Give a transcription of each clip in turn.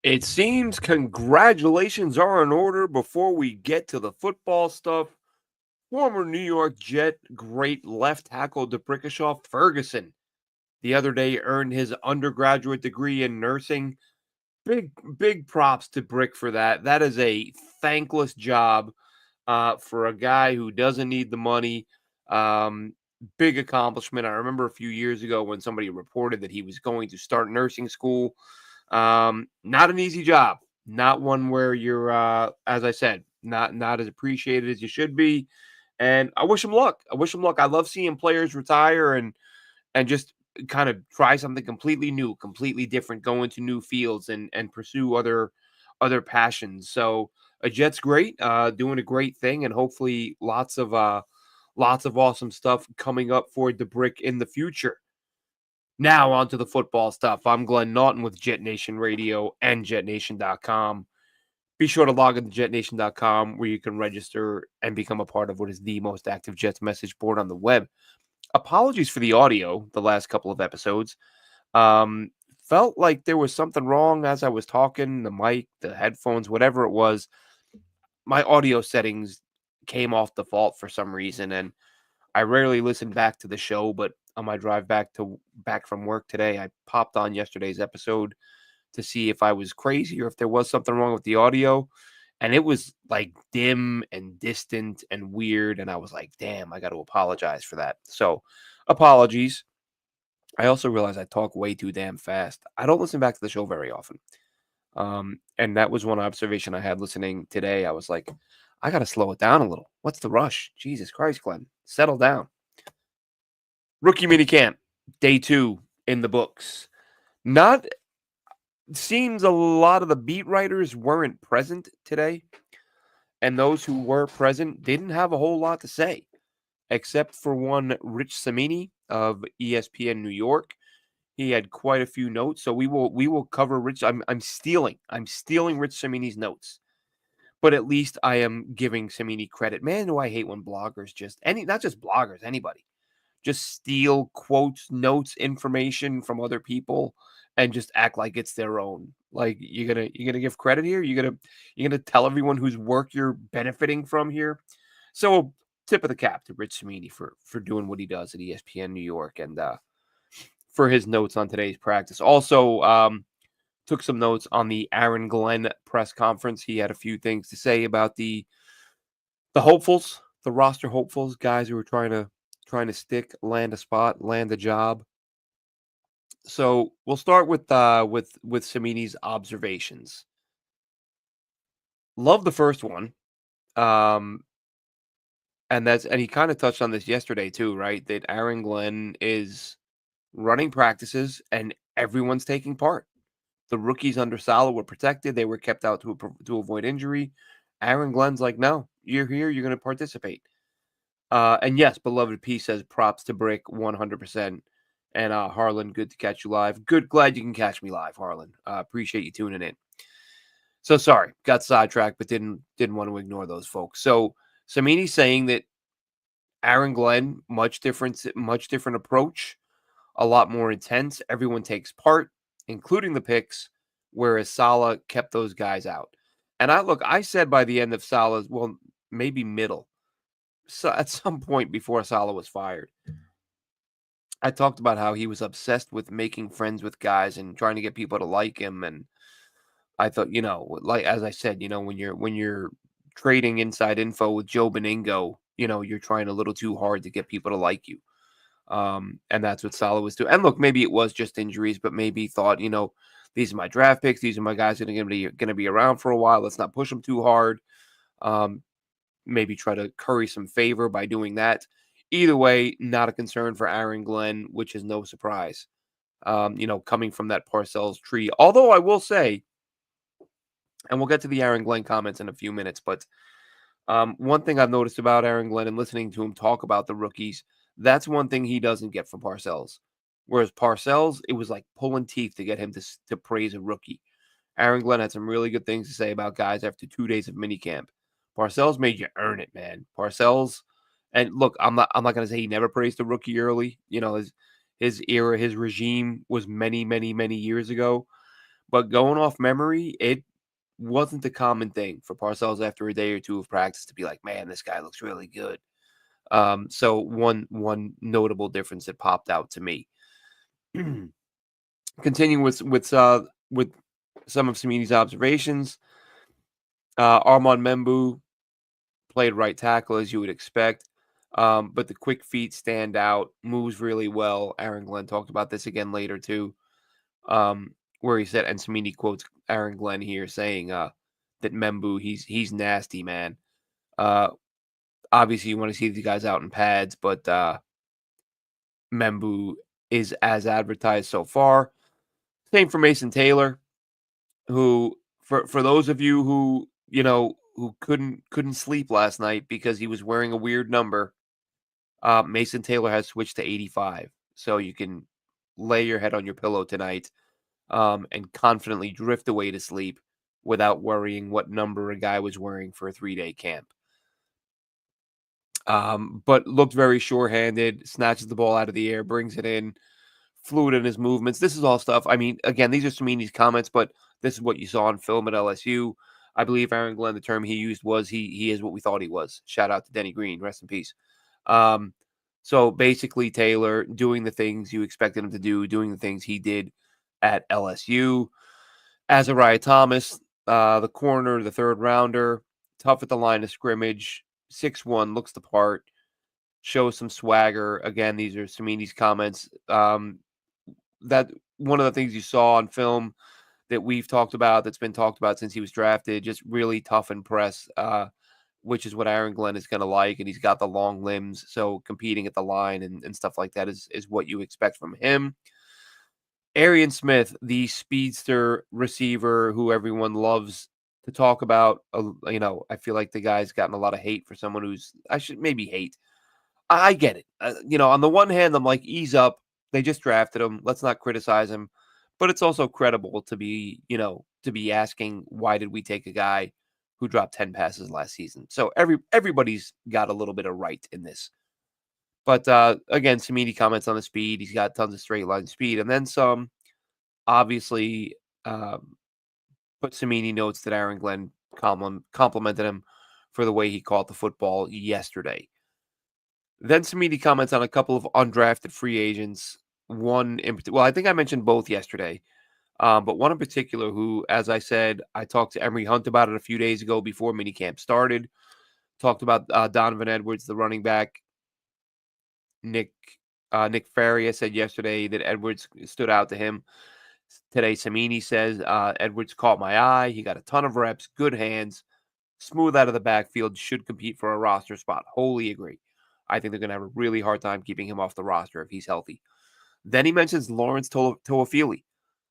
It seems congratulations are in order before we get to the football stuff. Former New York Jet great left tackle DeBrickashaw Ferguson the other day earned his undergraduate degree in nursing. Big props to Brick for that. That is a thankless job for a guy who doesn't need the money. Um, Big accomplishment. I remember a few years ago when somebody reported that he was going to start nursing school. Not an easy job. Not one where you're, as I said, not as appreciated as you should be. And I wish him luck. I wish him luck. I love seeing players retire and just kind of try something completely new, completely different, go into new fields and pursue other passions. So a Jet's great, doing a great thing, and hopefully lots of awesome stuff coming up for the Brick in the future. Now on to the football stuff. I'm Glenn Naughton with Jet Nation Radio and JetNation.com. Be sure to log into JetNation.com where you can register and become a part of what is the most active Jets message board on the web. Apologies for the audio the last couple of episodes. Um, Felt like there was something wrong as I was talking, the mic, the headphones, whatever it was. My audio settings came off default for some reason, and I rarely listen back to the show, but on my drive back from work today, I popped on yesterday's episode to see if I was crazy or if there was something wrong with the audio. And it was like dim and distant and weird. And I was like, damn, I got to apologize for that. So apologies. I also realized I talk way too damn fast. I don't listen back to the show very often. And that was one observation I had listening today. I was like, I got to slow it down a little. What's the rush? Jesus Christ, Glenn. Settle down. Rookie minicamp, day 2 in the books. Not Seems a lot of the beat writers weren't present today, and those who were present didn't have a whole lot to say, except for one Rich Samini of ESPN New York. He had quite a few notes, so we will cover Rich. I'm stealing Rich Samini's notes, but at least I am giving Samini credit. Man, do I hate when bloggers just not just bloggers, anybody just steal quotes, notes, information from other people and just act like it's their own. Like you're gonna give credit here. You're gonna tell everyone whose work you're benefiting from here. So tip of the cap to Rich Cimini for doing what he does at ESPN New York and for his notes on today's practice. Also, took some notes on the Aaron Glenn press conference. He had a few things to say about the hopefuls, the roster hopefuls, guys who were trying to stick, land a spot, land a job. So we'll start with Samini's observations. Love the first one. Um and he kind of touched on this yesterday too, right? That Aaron Glenn is running practices and everyone's taking part. The rookies under Salah were protected; they were kept out to avoid injury. Aaron Glenn's like, no, you're here, you're going to participate. And yes, beloved P says props to Brick 100%. And Harlan, good to catch you live. Glad you can catch me live, Harlan. Appreciate you tuning in. So sorry, got sidetracked, but didn't want to ignore those folks. So Samini saying that Aaron Glenn, much different approach, a lot more intense. Everyone takes part, including the picks, whereas Salah kept those guys out. And I said by the end of Salah's, well, maybe middle, so at some point before Salah was fired, I talked about how he was obsessed with making friends with guys and trying to get people to like him. And I thought, like as I said, when you're trading inside info with Joe Beningo, you're trying a little too hard to get people to like you. And that's what Salah was doing. And look, maybe it was just injuries, but maybe he thought, these are my draft picks. These are my guys that are going to be around for a while. Let's not push them too hard. Um, Maybe try to curry some favor by doing that. Either way, not a concern for Aaron Glenn, which is no surprise. Coming from that Parcells tree. Although I will say, and we'll get to the Aaron Glenn comments in a few minutes, but one thing I've noticed about Aaron Glenn and listening to him talk about the rookies, that's one thing he doesn't get from Parcells. Whereas Parcells, it was like pulling teeth to get him to praise a rookie. Aaron Glenn had some really good things to say about guys after 2 days of minicamp. Parcells made you earn it, man. Parcells, and look, I'm not gonna say he never praised the rookie early. His era, his regime was many, many, many years ago. but going off memory, it wasn't the common thing for Parcells after a day or two of practice to be like, man, this guy looks really good. So one notable difference that popped out to me. Continuing with some of Samini's observations, Armand Membu played right tackle as you would expect, but the quick feet stand out, moves really well. Aaron Glenn talked about this again later too, where he said, and Samini quotes Aaron Glenn here saying that Membu he's nasty, man. Uh, Obviously you want to see these guys out in pads, but Membu is as advertised so far. Same for Mason Taylor, who for those of you who, who couldn't sleep last night because he was wearing a weird number, Mason Taylor has switched to 85. So you can lay your head on your pillow tonight, and confidently drift away to sleep without worrying what number a guy was wearing for a 3-day camp. But looked very sure-handed, snatches the ball out of the air, brings it in, fluid in his movements. This is all stuff. I mean, again, these are Samini's comments, but this is what you saw on film at LSU. I believe Aaron Glenn, the term he used was he is what we thought he was. Shout out to Denny Green, rest in peace. So basically, Taylor doing the things you expected him to do, doing the things he did at LSU. Azariah Thomas, the corner, the third rounder, tough at the line of scrimmage, 6'1", looks the part, shows some swagger. Again, these are Samini's comments. That one of the things you saw on film that we've talked about, that's been talked about since he was drafted, just really tough and press, which is what Aaron Glenn is going to like. And he's got the long limbs. So competing at the line and stuff like that is what you expect from him. Arian Smith, the speedster receiver who everyone loves to talk about. I feel like the guy's gotten a lot of hate for someone who's, I should maybe hate. I get it. On the one hand, I'm like, ease up. They just drafted him. Let's not criticize him. But it's also credible to be asking, why did we take a guy who dropped 10 passes last season? So everybody's got a little bit of right in this. But again, Samini comments on the speed. He's got tons of straight line speed and then some. Obviously, but Samini notes that Aaron Glenn complimented him for the way he caught the football yesterday. Then Samini comments on a couple of undrafted free agents. One in particular, well, I think I mentioned both yesterday, but one in particular who, as I said, I talked to Emery Hunt about it a few days ago before minicamp started. Talked about Donovan Edwards, the running back. Nick Faria said yesterday that Edwards stood out to him. Today, Samini says Edwards caught my eye. He got a ton of reps, good hands, smooth out of the backfield, should compete for a roster spot. Wholly agree. I think they're going to have a really hard time keeping him off the roster if he's healthy. Then he mentions Lawrence Toafili,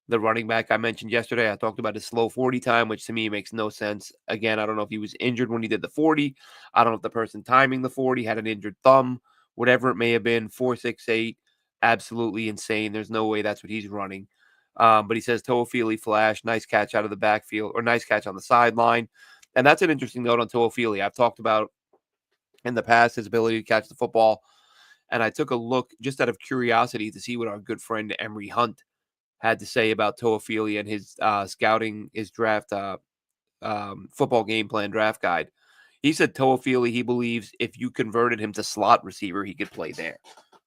the running back I mentioned yesterday. I talked about his slow 40 time, which to me makes no sense. Again, I don't know if he was injured when he did the 40. I don't know if the person timing the 40 had an injured thumb, whatever it may have been. 4.68, absolutely insane. There's no way that's what he's running. But he says Toafili flash, nice catch out of the backfield, or nice catch on the sideline. And that's an interesting note on Toafili. I've talked about in the past his ability to catch the football. And I took a look just out of curiosity to see what our good friend Emery Hunt had to say about Toafili and his scouting, his draft football game plan draft guide. He said Toafili, he believes if you converted him to slot receiver, he could play there.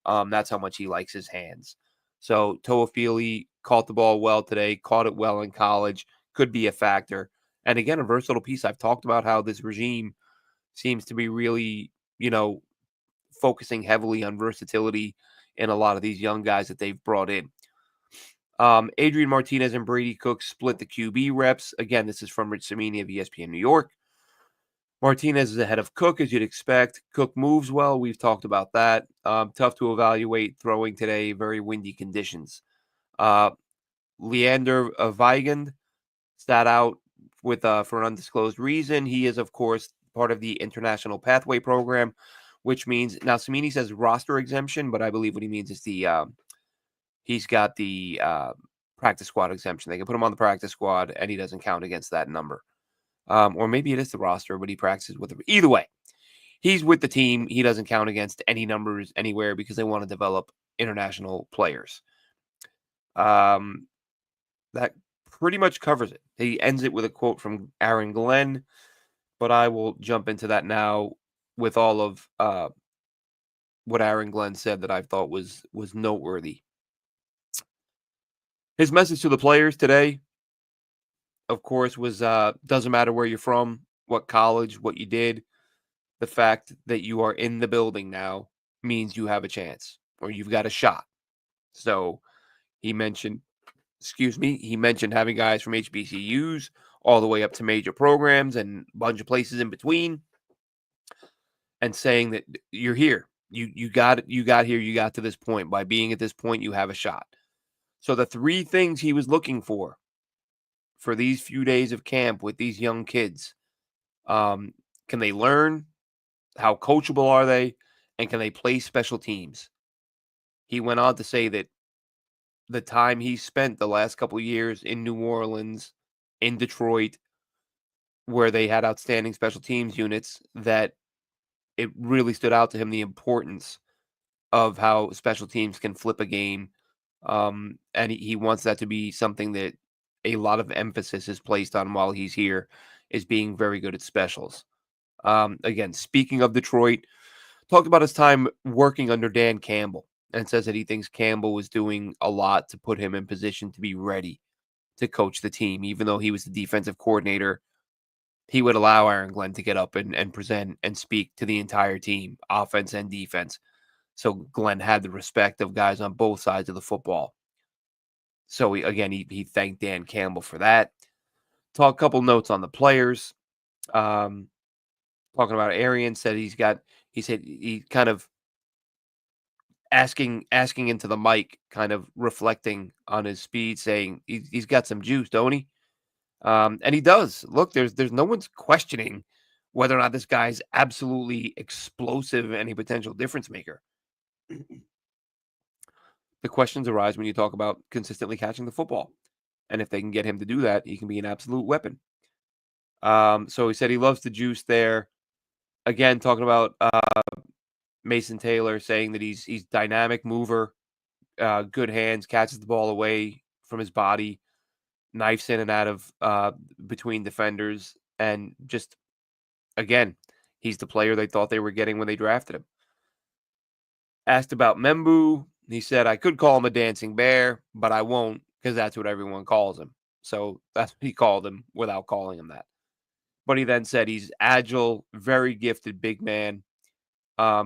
That's how much he likes his hands. So Toafili caught the ball well today, caught it well in college, could be a factor. And again, a versatile piece. I've talked about how this regime seems to be really, focusing heavily on versatility in a lot of these young guys that they've brought in. Adrian Martinez and Brady Cook split the QB reps. Again, this is from Rich Samini of ESPN New York. Martinez is ahead of Cook, as you'd expect. Cook moves well. We've talked about that. Tough to evaluate throwing today. Very windy conditions. Leander Weigand sat out with for an undisclosed reason. He is, of course, part of the International Pathway Program, which means now Samini says roster exemption, but I believe what he means is he's got the practice squad exemption. They can put him on the practice squad, and he doesn't count against that number. Or maybe it is the roster, but he practices with it. Either way, he's with the team. He doesn't count against any numbers anywhere because they want to develop international players. That pretty much covers it. He ends it with a quote from Aaron Glenn, but I will jump into that now with all of what Aaron Glenn said that I thought was noteworthy. His message to the players today, of course, was doesn't matter where you're from, what college, what you did. The fact that you are in the building now means you have a chance or you've got a shot. So he mentioned, excuse me, he mentioned having guys from HBCUs all the way up to major programs and a bunch of places in between, and saying that you're here. You got here, you got to this point. By being at this point, you have a shot. So the three things he was looking for these few days of camp with these young kids, can they learn? How coachable are they? And can they play special teams? He went on to say that the time he spent the last couple of years in New Orleans, in Detroit, where they had outstanding special teams units, that it really stood out to him the importance of how special teams can flip a game. And he wants that to be something that a lot of emphasis is placed on while he's here, is being very good at specials. Again, speaking of Detroit, talked about his time working under Dan Campbell and says that he thinks Campbell was doing a lot to put him in position to be ready to coach the team. Even though he was the defensive coordinator, he would allow Aaron Glenn to get up and present and speak to the entire team, offense and defense. So Glenn had the respect of guys on both sides of the football. So he thanked Dan Campbell for that. Talk a couple notes on the players. Um, Talking about Arian, he said he kind of asking into the mic, kind of reflecting on his speed, saying he's got some juice, don't he? And he does. Look, there's no one's questioning whether or not this guy's absolutely explosive and a potential difference maker. The questions arise when you talk about consistently catching the football. And if they can get him to do that, he can be an absolute weapon. So he said he loves the juice there. Again, talking about Mason Taylor, saying that he's dynamic mover, good hands, catches the ball away from his body, knifes in and out of between defenders, and just again, he's the player they thought they were getting when they drafted him. Asked about Membu, he said, I could call him a dancing bear, but I won't because that's what everyone calls him. So that's what he called him without calling him that. But he then said he's agile, very gifted big man.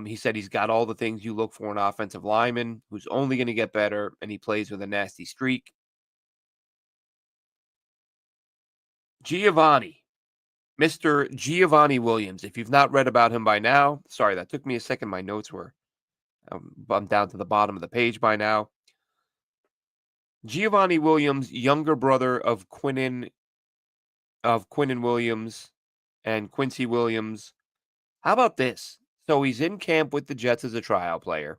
He said he's got all the things you look for in an offensive lineman who's only going to get better, and he plays with a nasty streak. Giovanni, Mr. Giovanni Williams. If you've not read about him by now, sorry, that took me a second. My notes were, I'm down to the bottom of the page by now. Giovanni Williams, younger brother of Quinnen Williams and Quincy Williams. How about this? So he's in camp with the Jets as a tryout player.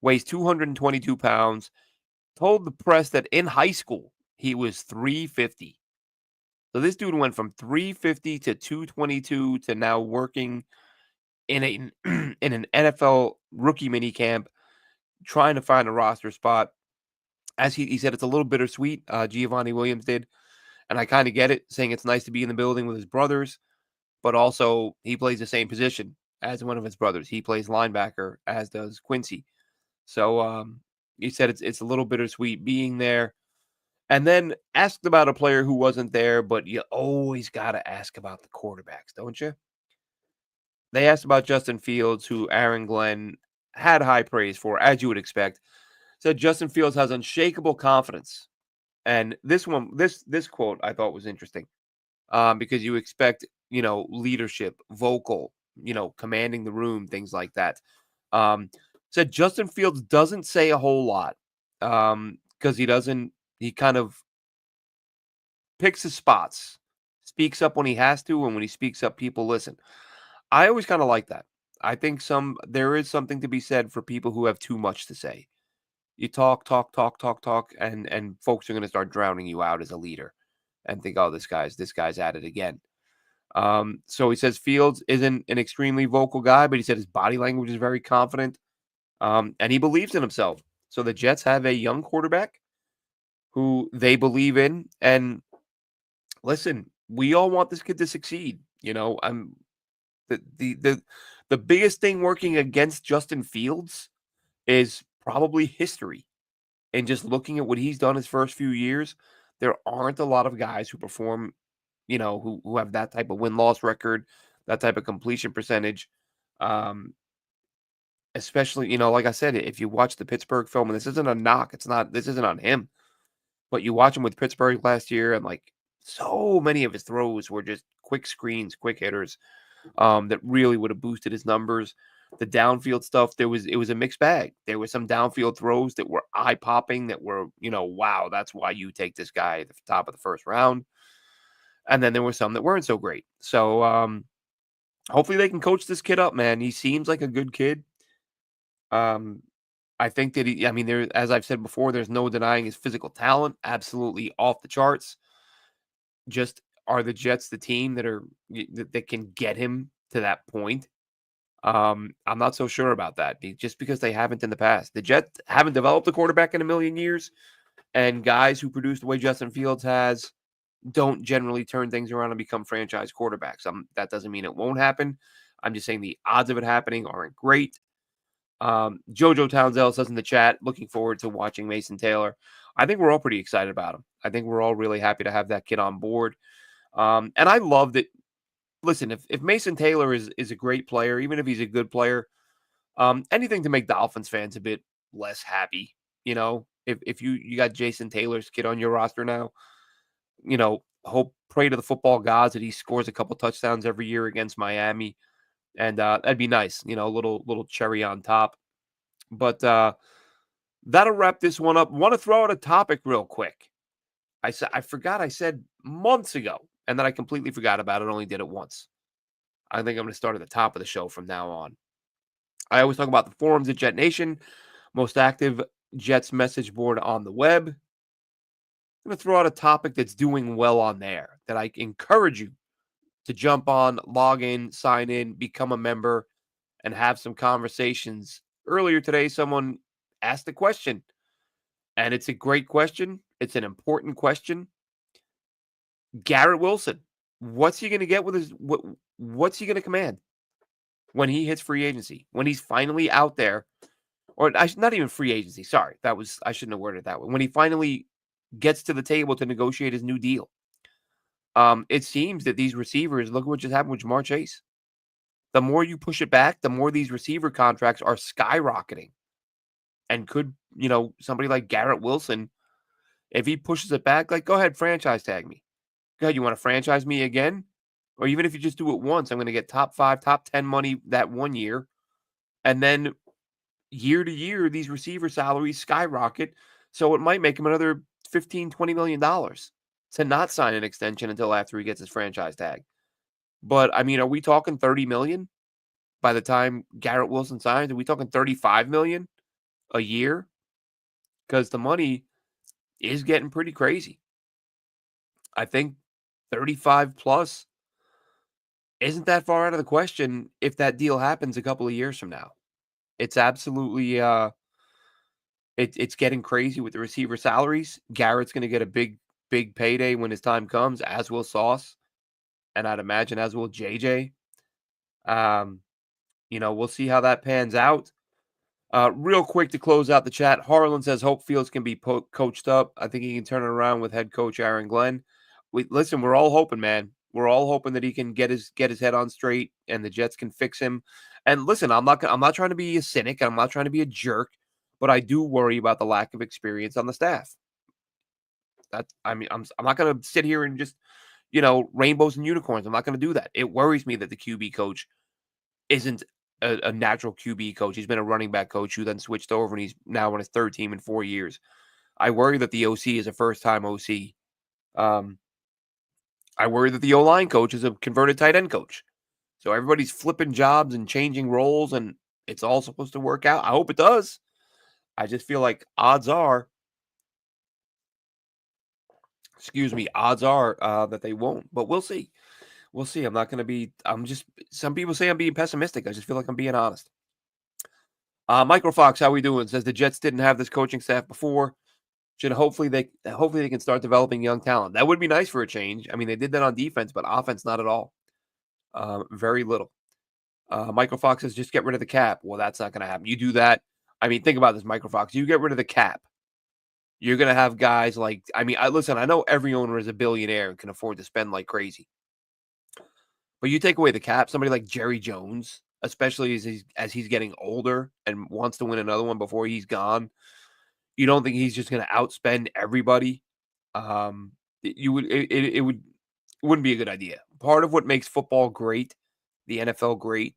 Weighs 222 pounds. Told the press that in high school he was 350. So this dude went from 350 to 222 to now working in in an NFL rookie mini camp, trying to find a roster spot. As he said, it's a little bittersweet. Giovanni Williams did, and I kind of get it, saying it's nice to be in the building with his brothers, but also he plays the same position as one of his brothers. He plays linebacker, as does Quincy. So he said it's a little bittersweet being there. And then asked about a player who wasn't there, but you always got to ask about the quarterbacks, don't you? They asked about Justin Fields, who Aaron Glenn had high praise for, as you would expect. Said Justin Fields has unshakable confidence. And this quote I thought was interesting, because you expect, leadership, vocal, commanding the room, things like that. Said Justin Fields doesn't say a whole lot, because he kind of picks his spots, speaks up when he has to, and when he speaks up, people listen. I always kind of like that. I think there is something to be said for people who have too much to say. You talk, talk, talk, talk, talk, and folks are going to start drowning you out as a leader, and think, oh, this guy's at it again. So he says Fields isn't an extremely vocal guy, but he said his body language is very confident, and he believes in himself. So the Jets have a young quarterback who they believe in. And listen, we all want this kid to succeed. I'm the biggest thing working against Justin Fields is probably history. And just looking at what he's done his first few years, there aren't a lot of guys who perform, who have that type of win-loss record, that type of completion percentage. Um, Especially, like I said, if you watch the Pittsburgh film, and this isn't a knock, this isn't on him, but you watch him with Pittsburgh last year, and like so many of his throws were just quick screens, quick hitters, that really would have boosted his numbers. The downfield stuff, it was a mixed bag. There were some downfield throws that were eye popping, that were, wow, that's why you take this guy at the top of the first round. And then there were some that weren't so great. So hopefully they can coach this kid up, man. He seems like a good kid. Um, I think that I mean, as I've said before, there's no denying his physical talent, absolutely off the charts. Just are the Jets the team that can get him to that point? I'm not so sure about that, just because they haven't in the past. The Jets haven't developed a quarterback in a million years, and guys who produce the way Justin Fields has don't generally turn things around and become franchise quarterbacks. That doesn't mean it won't happen. I'm just saying the odds of it happening aren't great. Jojo Townsell says in the chat, looking forward to watching Mason Taylor. I think we're all pretty excited about him. I think we're all really happy to have that kid on board. And I love that. Listen, if Mason Taylor is a great player, even if he's a good player, anything to make Dolphins fans a bit less happy. If you got Jason Taylor's kid on your roster now, hope pray to the football gods that he scores a couple touchdowns every year against Miami, and that'd be nice. A little cherry on top. But that'll wrap this one up. Want to throw out a topic real quick. I forgot I said months ago, and then I completely forgot about it. Only did it once. I think I'm going to start at the top of the show from now on. I always talk about the forums at JetNation, most active Jets message board on the web. I'm going to throw out a topic that's doing well on there that I encourage you to jump on, log in, sign in, become a member, and have some conversations. Earlier today, someone asked a question, and it's a great question. It's an important question. Garrett Wilson, what's he going to get with what's he going to command when he hits free agency? When he's finally out there, or not even free agency. Sorry, I shouldn't have worded it that way. When he finally gets to the table to negotiate his new deal. It seems that these receivers, look at what just happened with Jamar Chase. The more you push it back, the more these receiver contracts are skyrocketing. And could, somebody like Garrett Wilson, if he pushes it back, like, go ahead, franchise tag me. Go ahead, you want to franchise me again? Or even if you just do it once, I'm going to get top 5, top 10 money that 1 year. And then year to year, these receiver salaries skyrocket. So it might make him another $15-20 million to not sign an extension until after he gets his franchise tag. But I mean, are we talking 30 million by the time Garrett Wilson signs? Are we talking 35 million a year? Because the money is getting pretty crazy. I think 35 plus isn't that far out of the question if that deal happens a couple of years from now. It's absolutely it's getting crazy with the receiver salaries. Garrett's going to get a big payday when his time comes, as will Sauce, and I'd imagine as will JJ. We'll see how that pans out. Real quick to close out the chat, Harlan says Hope Fields can be coached up. I think he can turn it around with head coach Aaron Glenn. Listen, we're all hoping, man. We're all hoping that he can get his head on straight and the Jets can fix him. And listen, I'm not trying to be a cynic. I'm not trying to be a jerk, but I do worry about the lack of experience on the staff. I'm not going to sit here and just, rainbows and unicorns. I'm not going to do that. It worries me that the QB coach isn't a natural QB coach. He's been a running back coach who then switched over, and he's now on his third team in 4 years. I worry that the OC is a first-time OC. I worry that the O-line coach is a converted tight end coach. So everybody's flipping jobs and changing roles, and it's all supposed to work out. I hope it does. I just feel like odds are that they won't. But we'll see. We'll see. Some people say I'm being pessimistic. I just feel like I'm being honest. Micro Fox, how we doing? Says the Jets didn't have this coaching staff before. Should hopefully they can start developing young talent. That would be nice for a change. I mean, they did that on defense, but offense not at all. Very little. Michael Fox says just get rid of the cap. Well, that's not going to happen. You do that. I mean, think about this, Michael Fox. You get rid of the cap. You're going to have guys like, I mean, listen, I know every owner is a billionaire and can afford to spend like crazy. But you take away the cap, somebody like Jerry Jones, especially as he's getting older and wants to win another one before he's gone. You don't think he's just going to outspend everybody? You would it would wouldn't be a good idea. Part of what makes football great, the NFL great,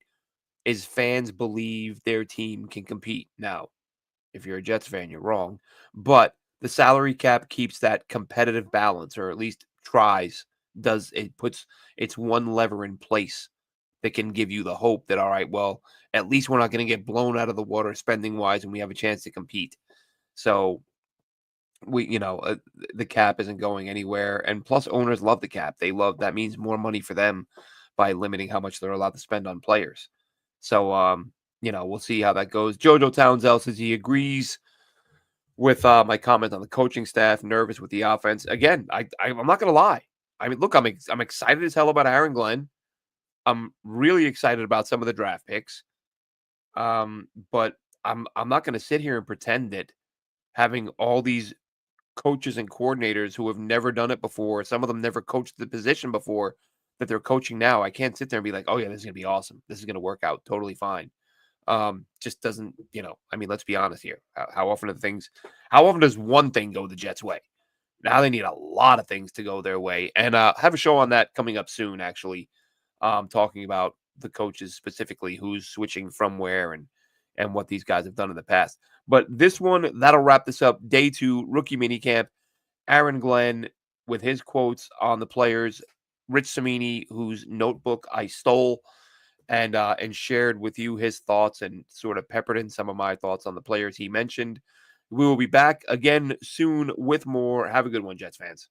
is fans believe their team can compete. Now, if you're a Jets fan, you're wrong, but the salary cap keeps that competitive balance, or at least tries. Does it puts its one lever in place that can give you the hope that all right, well, at least we're not going to get blown out of the water spending wise, and we have a chance to compete. So the cap isn't going anywhere, and plus owners love the cap. That means more money for them by limiting how much they're allowed to spend on players. So we'll see how that goes. Jojo Townsell says he agrees with my comment on the coaching staff, nervous with the offense. Again, I'm not gonna lie. I mean, look, I'm excited as hell about Aaron Glenn. I'm really excited about some of the draft picks. But I'm not gonna sit here and pretend that having all these coaches and coordinators who have never done it before, some of them never coached the position before, that they're coaching now. I can't sit there and be like, oh yeah, this is gonna be awesome. This is gonna work out totally fine. Just doesn't, I mean, let's be honest here. How often does one thing go the Jets' way? Now they need a lot of things to go their way. And have a show on that coming up soon, actually. Talking about the coaches specifically, who's switching from where and what these guys have done in the past. But this one, that'll wrap this up. Day 2, rookie minicamp. Aaron Glenn with his quotes on the players. Rich Samini, whose notebook I stole and shared with you his thoughts and sort of peppered in some of my thoughts on the players he mentioned. We will be back again soon with more. Have a good one, Jets fans.